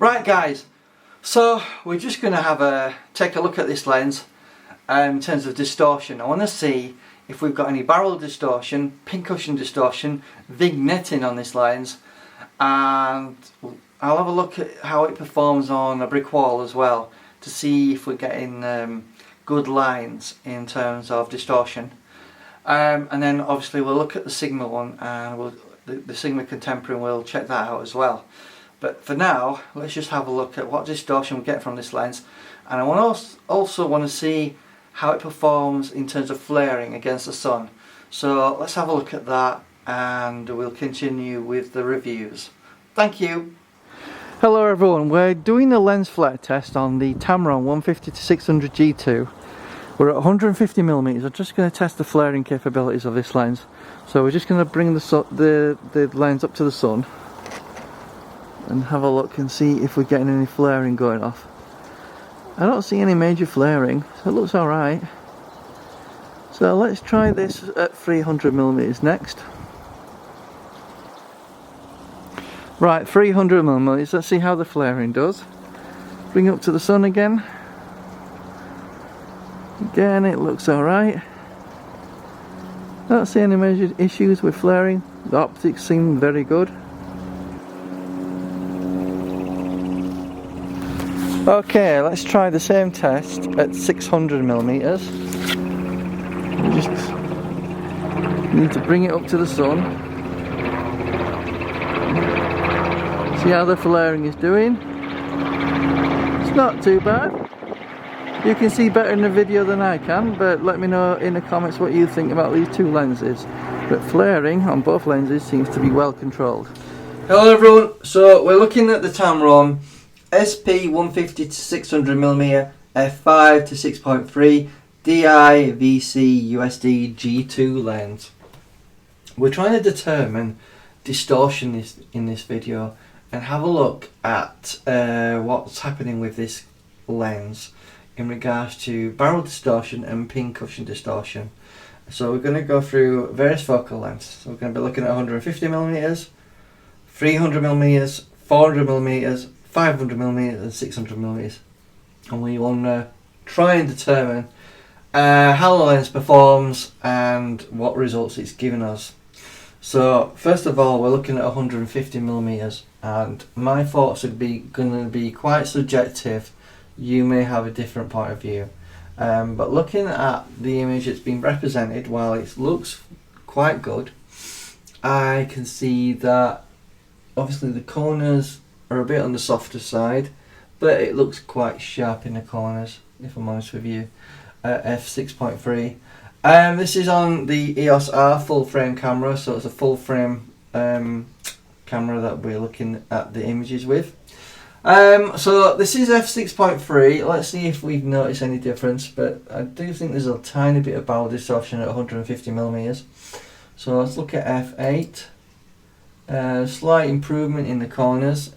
Right guys, so we're just going to take a look at this lens in terms of distortion. I want to see if we've got any barrel distortion, pincushion distortion, vignetting on this lens, and I'll have a look at how it performs on a brick wall as well to see if we're getting good lines in terms of distortion. And then obviously we'll look at the Sigma one, and the Sigma Contemporary, and we'll check that out as well. But for now, let's just have a look at what distortion we get from this lens, and I also want to see how it performs in terms of flaring against the sun. So let's have a look at that, and we'll continue with the reviews. Thank you. Hello everyone, we're doing a lens flare test on the Tamron 150-600 G2. We're at 150mm. I'm just going to test the flaring capabilities of this lens. So we're just going to bring the lens up to the sun and have a look and see if we're getting any flaring going off. I don't see any major flaring, so it looks alright. So let's try this at 300mm next. Right, 300mm, let's see how the flaring does. Bring it up to the sun again. Again, it looks alright. Don't see any major issues with flaring. The optics seem very good. Okay, let's try the same test at 600mm. We just need to bring it up to the sun. See how the flaring is doing. It's not too bad. You can see better in the video than I can, but let me know in the comments what you think about these two lenses. But flaring on both lenses seems to be well controlled. Hello everyone, so we're looking at the Tamron SP 150-600mm F5-6.3 DI/VC USD G2 lens. We're trying to determine distortion in this video and have a look at what's happening with this lens in regards to barrel distortion and pincushion distortion. So we're going to go through various focal lengths. So we're going to be looking at 150mm, 300mm, 400mm, 500mm and 600mm, and we want to try and determine how the lens performs and what results it's given us. So first of all, we're looking at 150mm, and my thoughts are going to be quite subjective. You may have a different point of view, but looking at the image that's been represented, while it looks quite good, I can see that obviously the corners are a bit on the softer side, but it looks quite sharp in the corners, if I'm honest with you. F6.3. This is on the EOS R full frame camera, so it's a full frame camera that we're looking at the images with. So this is F6.3. Let's see if we've noticed any difference, but I do think there's a tiny bit of barrel distortion at 150mm. So let's look at F8. Slight improvement in the corners,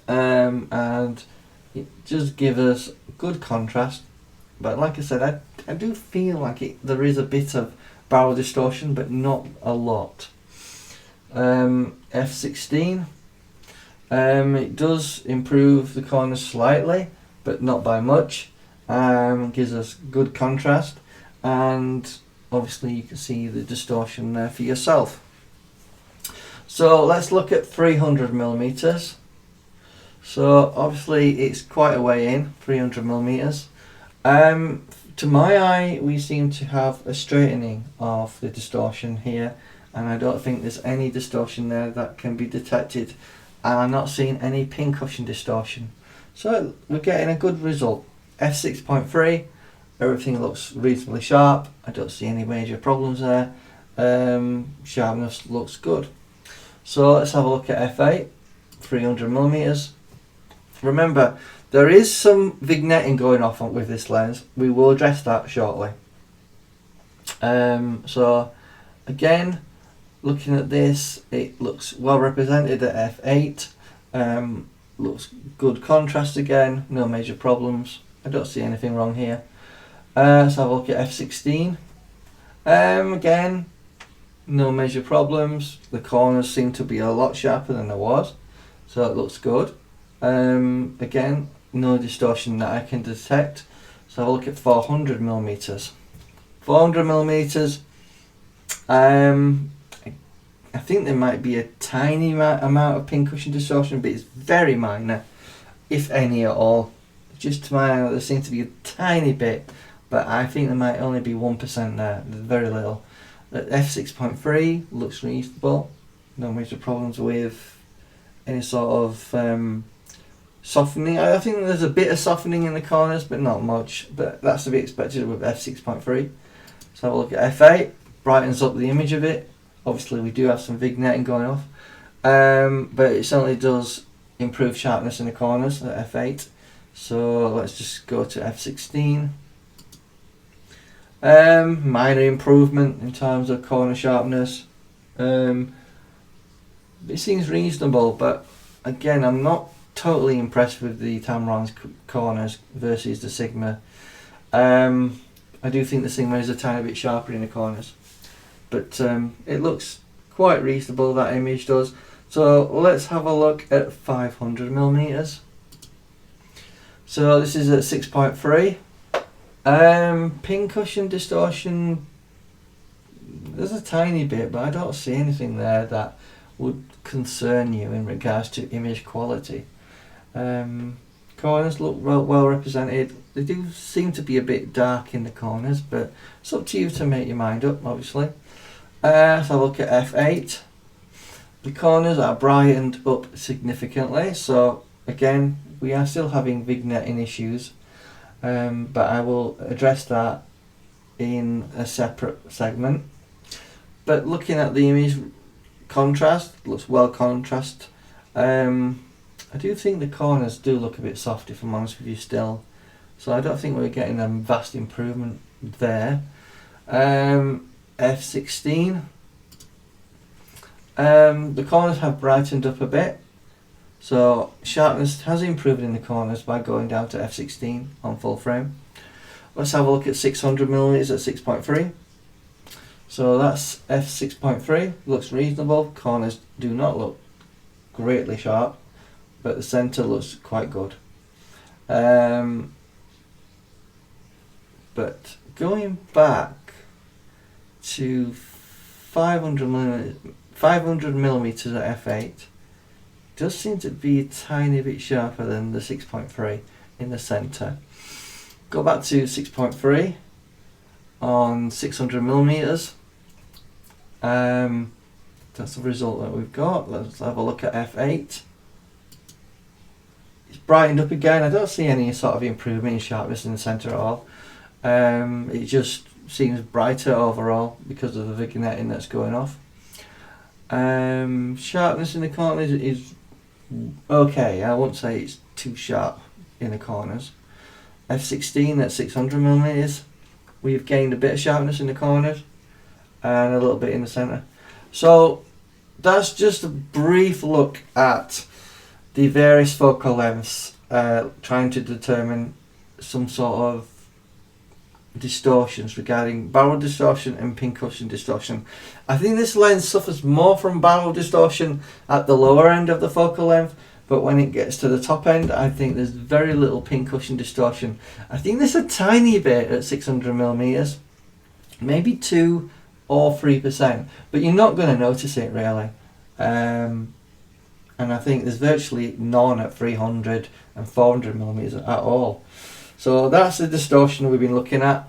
and it just gives us good contrast, but like I said, I do feel like there is a bit of barrel distortion, but not a lot. F16, it does improve the corners slightly, but not by much. Gives us good contrast, and obviously you can see the distortion there for yourself. So let's look at 300mm. So obviously it's quite a way in, 300mm. To my eye, we seem to have a straightening of the distortion here, and I don't think there's any distortion there that can be detected, and I'm not seeing any pincushion distortion. So we're getting a good result. F6.3, everything looks reasonably sharp. I don't see any major problems there. Sharpness looks good. So let's have a look at F8, 300mm. Remember, there is some vignetting going off with this lens. We will address that shortly. So again, looking at this, it looks well represented at F8. Looks good contrast again, no major problems. I don't see anything wrong here. Let's have a look at F16. Again, no major problems. The corners seem to be a lot sharper than there was, so it looks good. Again, no distortion that I can detect. So I'll look at 400mm. 400mm, I think there might be a tiny amount of pincushion distortion, but it's very minor, if any at all. Just to my eye, there seems to be a tiny bit, but I think there might only be 1% there, very little. At f6.3 looks reasonable, no major problems with any sort of softening. I think there's a bit of softening in the corners, but not much, but that's to be expected with f6.3. So have a look at f8, brightens up the image a bit. Obviously we do have some vignetting going off, but it certainly does improve sharpness in the corners at f8. So let's just go to f16. Minor improvement in terms of corner sharpness. It seems reasonable, but again, I'm not totally impressed with the Tamron's corners versus the Sigma. I do think the Sigma is a tiny bit sharper in the corners, but it looks quite reasonable, that image does. So let's have a look at 500mm. So this is at 6.3. Pincushion distortion, there's a tiny bit, but I don't see anything there that would concern you in regards to image quality. Corners look well represented. They do seem to be a bit dark in the corners, but it's up to you to make your mind up, obviously. So look at f8. The corners are brightened up significantly, so again we are still having vignetting issues, but I will address that in a separate segment. But looking at the image contrast, looks well contrast. I do think the corners do look a bit soft, if I'm honest with you still, so I don't think we're getting a vast improvement there. F16, the corners have brightened up a bit, so sharpness has improved in the corners by going down to f16 on full frame. Let's have a look at 600mm at 6.3. So that's f6.3, looks reasonable. Corners do not look greatly sharp, but the centre looks quite good. But going back to 500mm at f8, does seem to be a tiny bit sharper than the 6.3 in the centre. Go back to 6.3 on 600mm. That's the result that we've got. Let's have a look at f8. It's brightened up again. I don't see any sort of improvement in sharpness in the centre at all. It just seems brighter overall because of the vignetting that's going off. Sharpness in the corners is okay. I won't say it's too sharp in the corners. f16 at 600mm, we've gained a bit of sharpness in the corners and a little bit in the centre. So that's just a brief look at the various focal lengths, trying to determine some sort of distortions regarding barrel distortion and pincushion distortion. I think this lens suffers more from barrel distortion at the lower end of the focal length, but when it gets to the top end, I think there's very little pincushion distortion. I think there's a tiny bit at 600mm, maybe 2 or 3%, but you're not going to notice it really. And I think there's virtually none at 300 and 400mm at all. So that's the distortion we've been looking at.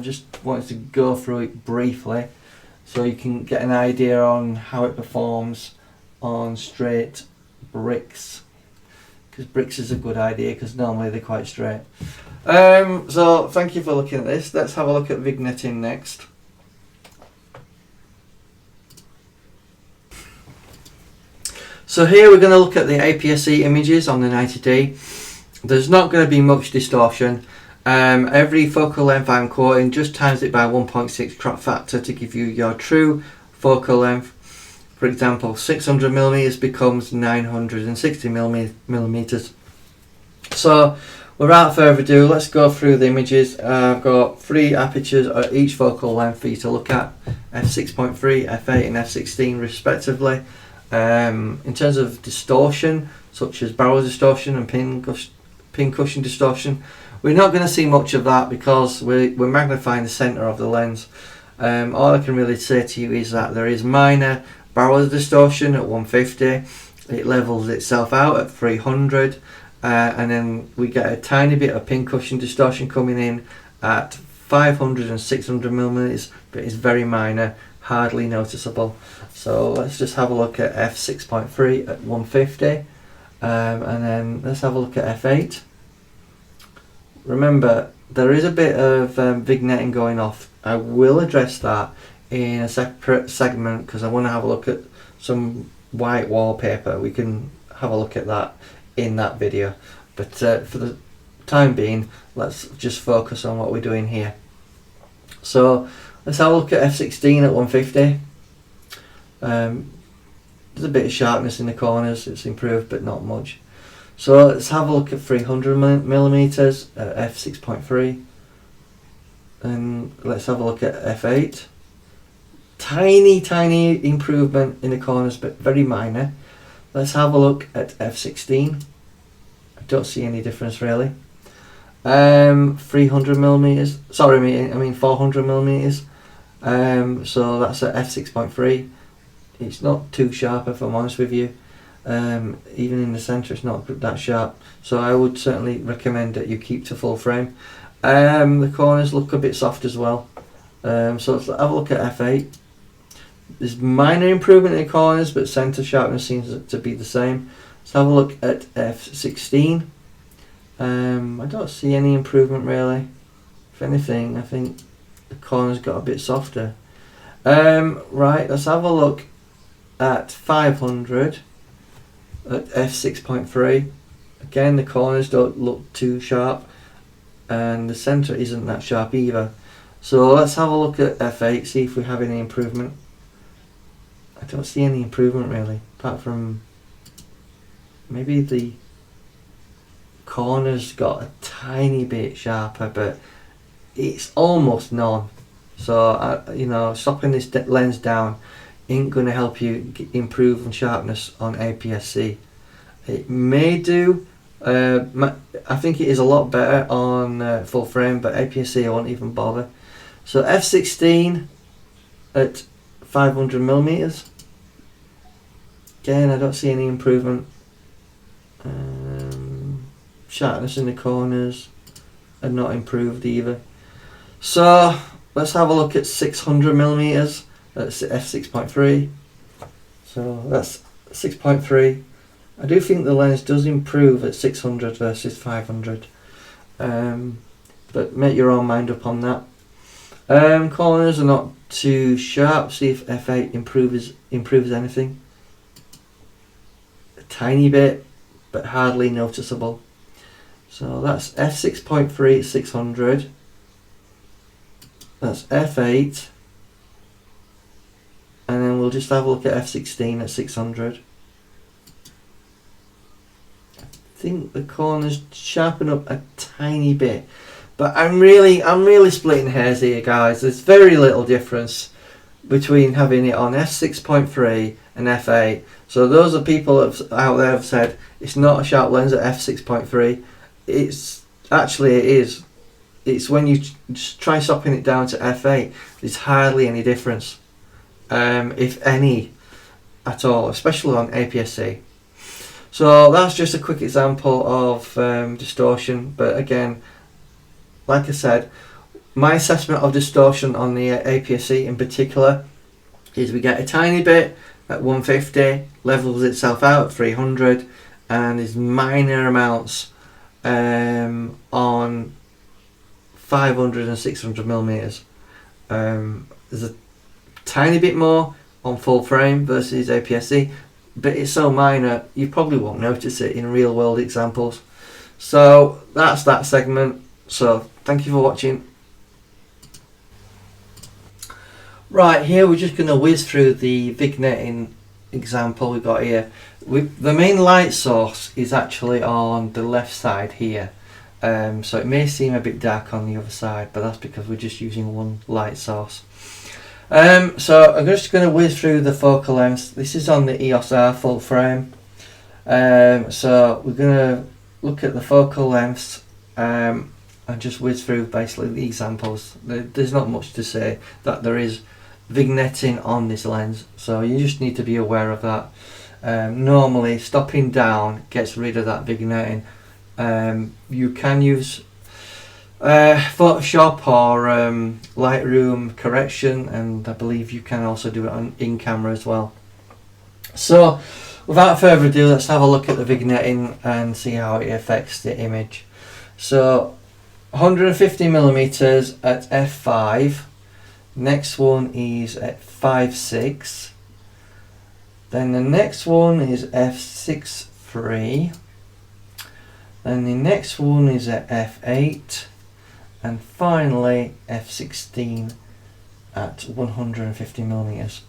Just wanted to go through it briefly so you can get an idea on how it performs on straight bricks, because bricks is a good idea because normally they're quite straight. So thank you for looking at this. Let's have a look at vignetting next. So here we're going to look at the APS-C images on the 90D. There's not going to be much distortion. Every focal length I'm quoting, just times it by 1.6 crop factor to give you your true focal length. For example, 600mm becomes 960mm. So without further ado, let's go through the images. I've got 3 apertures at each focal length for you to look at, f6.3, f8 and f16 respectively. In terms of distortion, such as barrow distortion and pincushion distortion, we're not going to see much of that because we're magnifying the centre of the lens. All I can really say to you is that there is minor barrow distortion at 150, it levels itself out at 300, and then we get a tiny bit of pincushion distortion coming in at 500 and 600mm, but it's very minor, hardly noticeable. So let's just have a look at f6.3 at 150, and then let's have a look at f8. Remember, there is a bit of vignetting going off. I will address that in a separate segment because I want to have a look at some white wallpaper. We can have a look at that in that video, but for the time being, let's just focus on what we're doing here. So let's have a look at f16 at 150. There's a bit of sharpness in the corners, it's improved but not much. So let's have a look at 300mm at f6.3, and let's have a look at f8. Tiny improvement in the corners, but very minor. Let's have a look at f16. I don't see any difference really. 300mm, sorry, I mean 400mm. So that's at f6.3. It's not too sharp, if I'm honest with you. Even in the centre it's not that sharp, so I would certainly recommend that you keep to full frame. The corners look a bit soft as well, so let's have a look at f8. There's minor improvement in the corners, but centre sharpness seems to be the same. Let's have a look at f16. I don't see any improvement really. If anything, I think the corners got a bit softer. Right, let's have a look at 500 at f6.3. Again, the corners don't look too sharp and the centre isn't that sharp either. So let's have a look at f8, see if we have any improvement. I don't see any improvement really, apart from maybe the corners got a tiny bit sharper, but it's almost none. So you know, stopping this lens down ain't going to help you improve on sharpness on APS-C. It may do, I think it is a lot better on full frame, but APS-C I won't even bother. So f16 at 500mm. Again, I don't see any improvement. Sharpness in the corners are not improved either. So let's have a look at 600mm. That's f6.3. So that's 6.3. I do think the lens does improve at 600 versus 500, but make your own mind up on that. Corners are not too sharp. See if f8 improves anything. A tiny bit, but hardly noticeable. So that's f6.3 at 600. That's f8. And then we'll just have a look at f16 at 600. I think the corners sharpen up a tiny bit, but I'm really splitting hairs here, guys. There's very little difference between having it on f6.3 and f8. So those are people out there have said it's not a sharp lens at f6.3. It's actually, it is. It's when you try stopping it down to f8, there's hardly any difference. If any at all, especially on APS-C. So that's just a quick example of distortion, but again, like I said, my assessment of distortion on the APS-C in particular is we get a tiny bit at 150, levels itself out at 300, and there's minor amounts on 500 and 600mm. There's a tiny bit more on full frame versus APS-C, but it's so minor you probably won't notice it in real world examples. So that's that segment. So thank you for watching. Right, here we're just going to whiz through the vignetting example we got here. The main light source is actually on the left side here, so it may seem a bit dark on the other side, but that's because we're just using one light source. So I'm just going to whiz through the focal lengths. This is on the EOS R full frame. So we're going to look at the focal lengths and just whiz through basically the examples. There's not much to say that there is vignetting on this lens, so you just need to be aware of that. Normally stopping down gets rid of that vignetting. You can use Photoshop or Lightroom correction, and I believe you can also do it in camera as well. So without further ado, let's have a look at the vignetting and see how it affects the image. So 150mm at f5, next one is at 5.6, then the next one is f6.3, then the next one is at f8, and finally f16 at 150mm.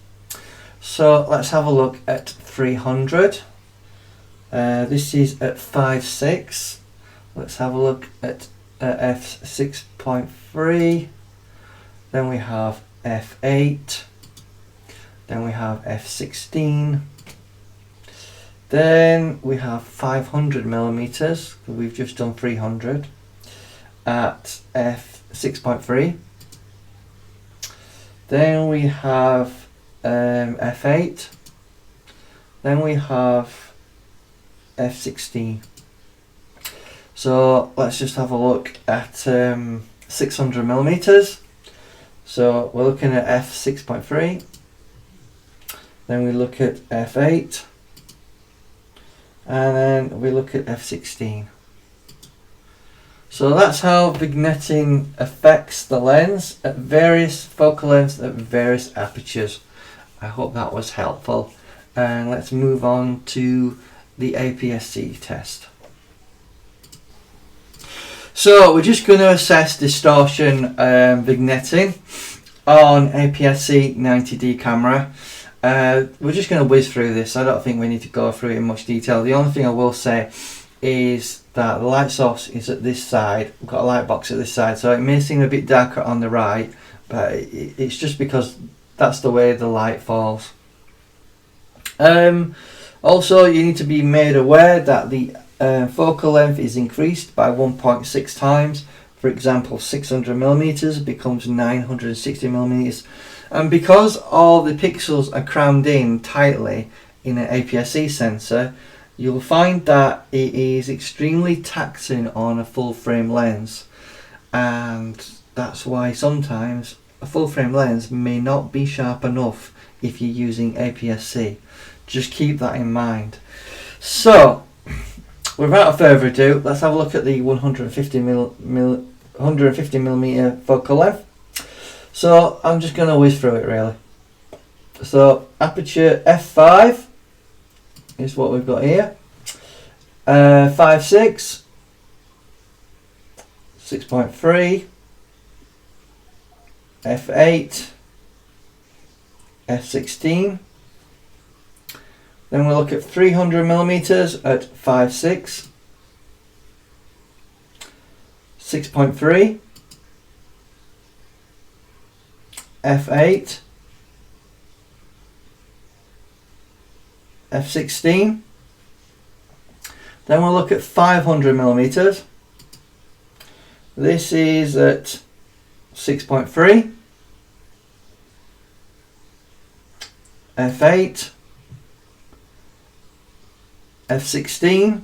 So let's have a look at 300. This is at 5.6. Let's have a look at f6.3. Then we have f8. Then we have f16. Then we have 500mm. We've just done 300 at f6.3. Then we have f8. Then we have f16. So let's just have a look at 600mm. So we're looking at f6.3. Then we look at f8. And then we look at f16. So that's how vignetting affects the lens at various focal lengths at various apertures. I hope that was helpful. And let's move on to the APS-C test. So we're just going to assess distortion vignetting on APS-C 90D camera. We're just going to whiz through this. I don't think we need to go through it in much detail. The only thing I will say is that the light source is at this side. We've got a light box at this side, so it may seem a bit darker on the right, but it's just because that's the way the light falls. Also, you need to be made aware that the focal length is increased by 1.6 times. For example, 600mm becomes 960mm, and because all the pixels are crammed in tightly in an APS-C sensor, you'll find that it is extremely taxing on a full frame lens, and that's why sometimes a full frame lens may not be sharp enough if you're using APS-C. Just keep that in mind. So without further ado, let's have a look at the 150mm focal length. So I'm just going to whiz through it really. So Aperture F5 is what we've got here. 5.6, 6.3, f8, f16. Then we'll look at 300mm at 5.6, 6.3, f8, f16. Then we'll look at 500mm. This is at 6.3, f8, f16.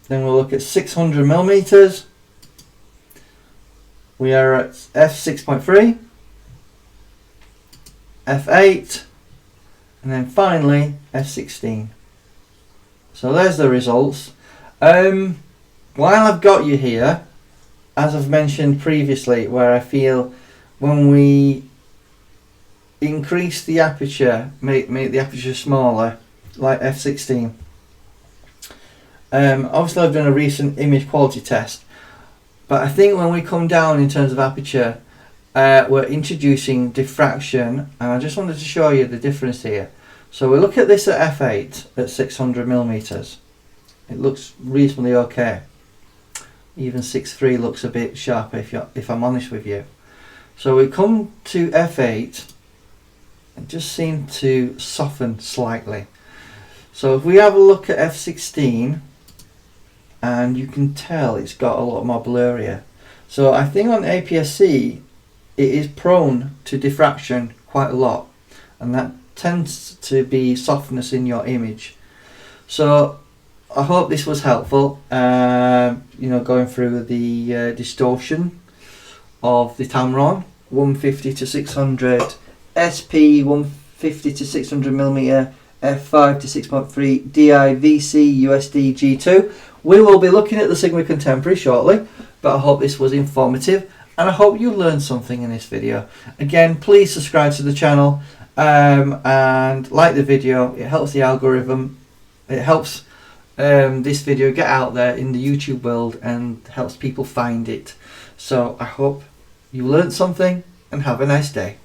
Then we'll look at 600mm. We are at f6.3, f8, and then finally f16. So there's the results. While I've got you here, as I've mentioned previously, where I feel when we increase the aperture, make the aperture smaller, like f16. Obviously I've done a recent image quality test, but I think when we come down in terms of aperture, we're introducing diffraction, and I just wanted to show you the difference here. So we look at this at f8 at 600mm. It looks reasonably okay. Even 6.3 looks a bit sharper if I'm honest with you. So we come to f8 it just seemed to soften slightly. So if we have a look at F16, and you can tell it's got a lot more blurrier. So I think on APS-C it is prone to diffraction quite a lot, and that tends to be softness in your image. So I hope this was helpful, you know, going through the distortion of the Tamron 150-600 SP 150-600mm F5-6.3 DI-VC USD G2. We will be looking at the Sigma Contemporary shortly, but I hope this was informative, and I hope you learned something in this video. Again, please subscribe to the channel and like the video. It helps the algorithm. It helps this video get out there in the YouTube world and helps people find it. So I hope you learned something, and have a nice day.